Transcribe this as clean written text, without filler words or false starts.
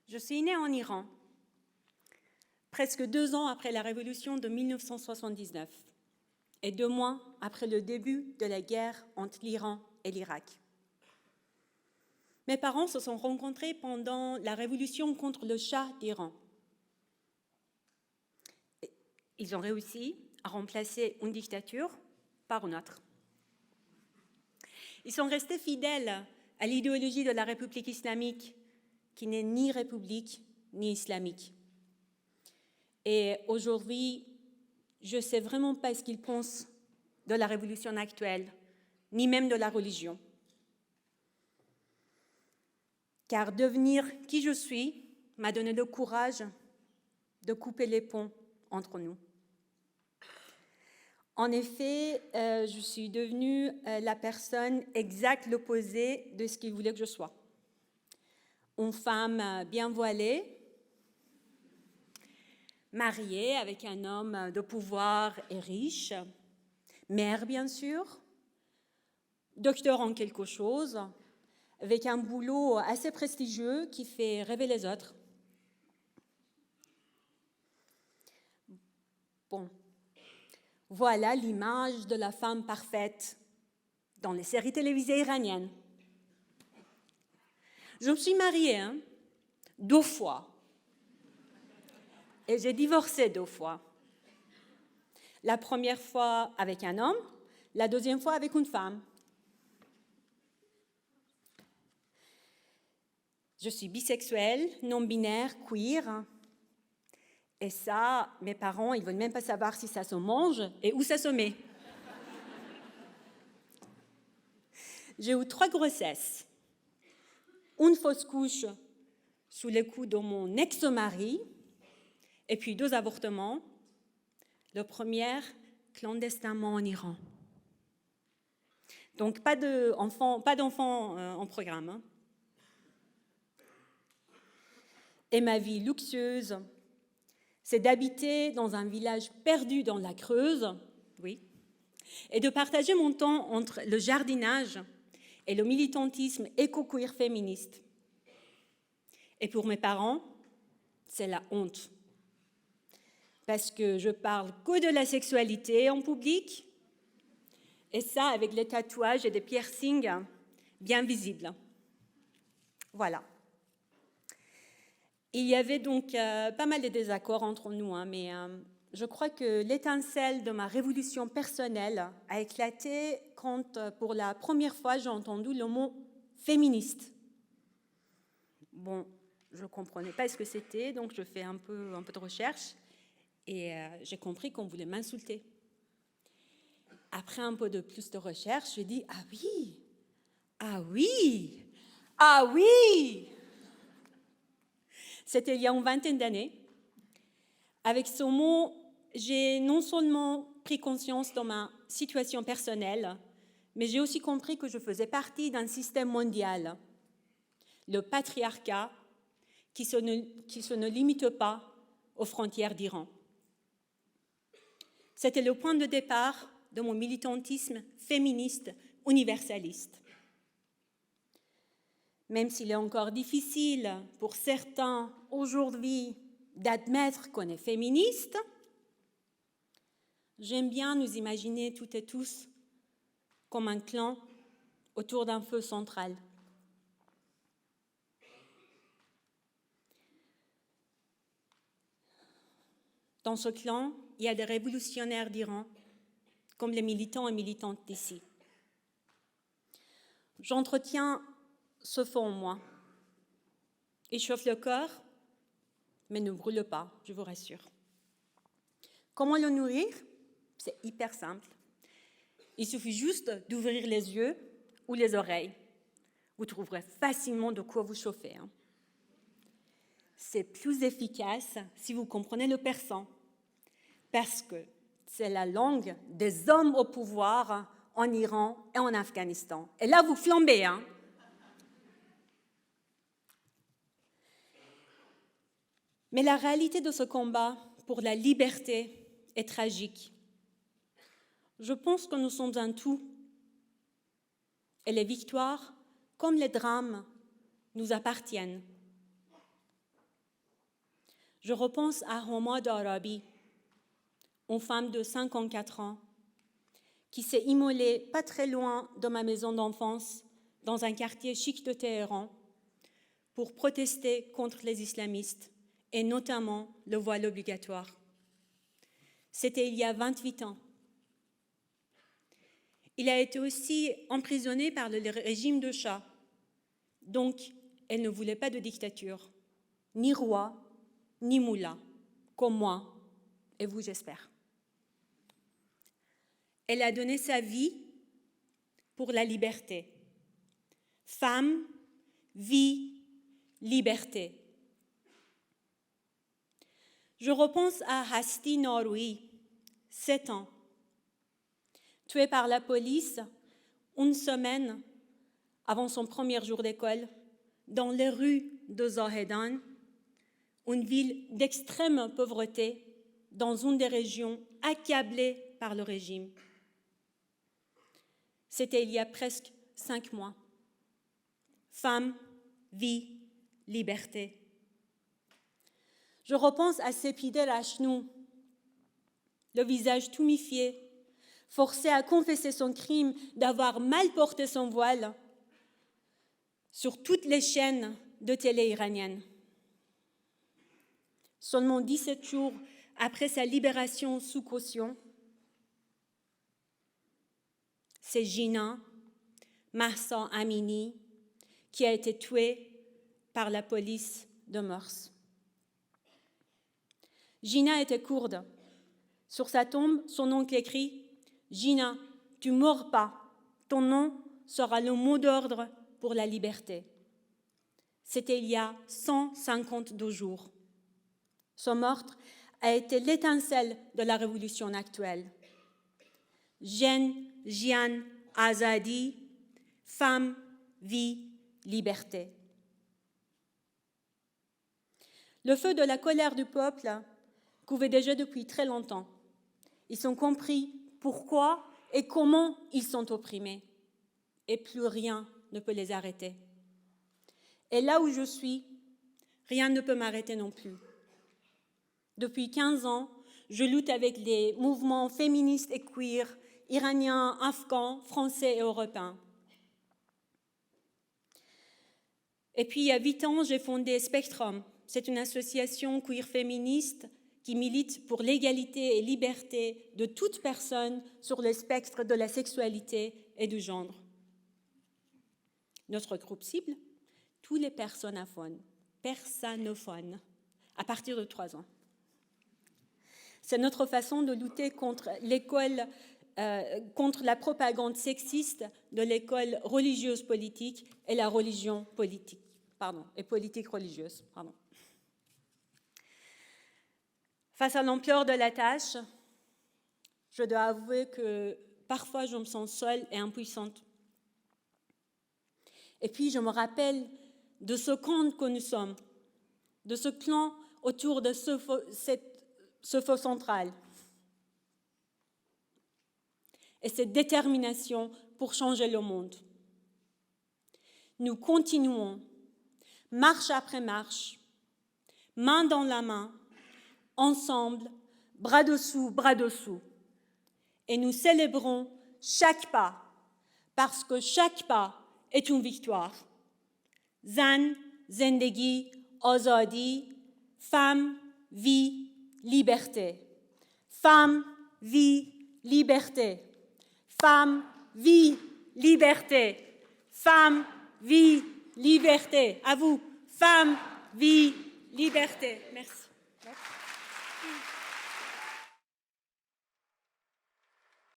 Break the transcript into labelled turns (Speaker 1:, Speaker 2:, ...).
Speaker 1: Je suis née en Iran, presque 2 ans après la révolution de 1979 et 2 mois après le début de la guerre entre l'Iran et l'Irak. Mes parents se sont rencontrés pendant la révolution contre le Shah d'Iran. Ils ont réussi à remplacer une dictature par une autre. Ils sont restés fidèles à l'idéologie de la République islamique, qui n'est ni république ni islamique. Et aujourd'hui, je ne sais vraiment pas ce qu'ils pensent de la révolution actuelle, ni même de la religion. Car devenir qui je suis m'a donné le courage de couper les ponts entre nous. En effet, je suis devenue la personne exacte l'opposé de ce qu'ils voulaient que je sois. Une femme bien voilée, mariée avec un homme de pouvoir et riche, mère bien sûr, docteur en quelque chose, avec un boulot assez prestigieux qui fait rêver les autres. Bon, voilà l'image de la femme parfaite dans les séries télévisées iraniennes. Je me suis mariée 2 fois et j'ai divorcé 2 fois. La première fois avec un homme, la deuxième fois avec une femme. Je suis bisexuelle, non-binaire, queer. Et ça, mes parents, ils ne veulent même pas savoir si ça se mange et où ça se met. J'ai eu 3 grossesses. Une fausse couche sous les coups de mon ex-mari, et puis 2 avortements. Le premier, clandestinement en Iran. Donc pas d'enfants en programme. Et ma vie luxueuse, c'est d'habiter dans un village perdu dans la Creuse, oui, et de partager mon temps entre le jardinage et le militantisme éco-queer féministe. Et pour mes parents, c'est la honte. Parce que je parle que de la sexualité en public, et ça avec les tatouages et des piercings bien visibles. Voilà. Il y avait donc pas mal de désaccords entre nous, mais je crois que l'étincelle de ma révolution personnelle a éclaté quand, pour la première fois, j'ai entendu le mot féministe. Bon, je ne comprenais pas ce que c'était, donc je fais un peu de recherche et j'ai compris qu'on voulait m'insulter. Après un peu de plus de recherche, j'ai dit « Ah oui, ah oui, ah oui !» C'était il y a une vingtaine d'années. Avec ce mot, j'ai non seulement pris conscience de ma situation personnelle, mais j'ai aussi compris que je faisais partie d'un système mondial, le patriarcat, qui se ne limite pas aux frontières d'Iran. C'était le point de départ de mon militantisme féministe universaliste. Même s'il est encore difficile pour certains aujourd'hui d'admettre qu'on est féministe, j'aime bien nous imaginer toutes et tous comme un clan autour d'un feu central. Dans ce clan, il y a des révolutionnaires d'Iran, comme les militants et militantes d'ici. J'entretiens ce feu en moi. Il chauffe le corps, mais ne brûle pas, je vous rassure. Comment le nourrir? C'est hyper simple. Il suffit juste d'ouvrir les yeux ou les oreilles. Vous trouverez facilement de quoi vous chauffer. C'est plus efficace si vous comprenez le persan, parce que c'est la langue des hommes au pouvoir en Iran et en Afghanistan. Et là, vous flambez, Mais la réalité de ce combat pour la liberté est tragique. Je pense que nous sommes un tout. Et les victoires, comme les drames, nous appartiennent. Je repense à Homa Darabi, une femme de 54 ans, qui s'est immolée pas très loin de ma maison d'enfance, dans un quartier chic de Téhéran, pour protester contre les islamistes, et notamment le voile obligatoire. C'était il y a 28 ans. Il a été aussi emprisonné par le régime de Shah, donc elle ne voulait pas de dictature, ni roi, ni moulin, comme moi et vous, j'espère. Elle a donné sa vie pour la liberté. Femme, vie, liberté. Je repense à Hasti Norui, 7 ans, tué par la police une semaine avant son premier jour d'école dans les rues de Zahedan, une ville d'extrême pauvreté dans une des régions accablées par le régime. C'était il y a presque 5 mois. Femme, vie, liberté. Je repense à Sepideh Ashnou, le visage tuméfié, forcé à confesser son crime d'avoir mal porté son voile sur toutes les chaînes de télé iraniennes. Seulement 17 jours après sa libération sous caution, c'est Gina Mahsa Amini qui a été tuée par la police de Meurs. Gina était kurde. Sur sa tombe, son oncle écrit « Gina, tu ne mords pas, ton nom sera le mot d'ordre pour la liberté ». C'était il y a 152 jours. Son meurtre a été l'étincelle de la révolution actuelle. Jen, Jian, Azadi, femme, vie, liberté. Le feu de la colère du peuple couvait déjà depuis très longtemps. Ils ont compris pourquoi et comment ils sont opprimés. Et plus rien ne peut les arrêter. Et là où je suis, rien ne peut m'arrêter non plus. Depuis 15 ans, je lutte avec les mouvements féministes et queer, iraniens, afghans, français et européens. Et puis, il y a 8 ans, j'ai fondé Spectrum. C'est une association queer féministe qui milite pour l'égalité et liberté de toute personne sur le spectre de la sexualité et du genre. Notre groupe cible, tous les personnophones, à partir de 3 ans. C'est notre façon de lutter contre contre la propagande sexiste de l'école religieuse politique et la religion politique, et politique religieuse. Face à l'ampleur de la tâche, je dois avouer que parfois je me sens seule et impuissante. Et puis je me rappelle de ce camp que nous sommes, de ce clan autour de ce feu central. Et cette détermination pour changer le monde. Nous continuons, marche après marche, main dans la main, ensemble, bras dessous, et nous célébrons chaque pas, parce que chaque pas est une victoire. Zan, zendegi, azadi, femme, vie, liberté. Femme, vie, liberté. Femme, vie, liberté. Femme, vie, liberté. À vous. Femme, vie, liberté. Merci.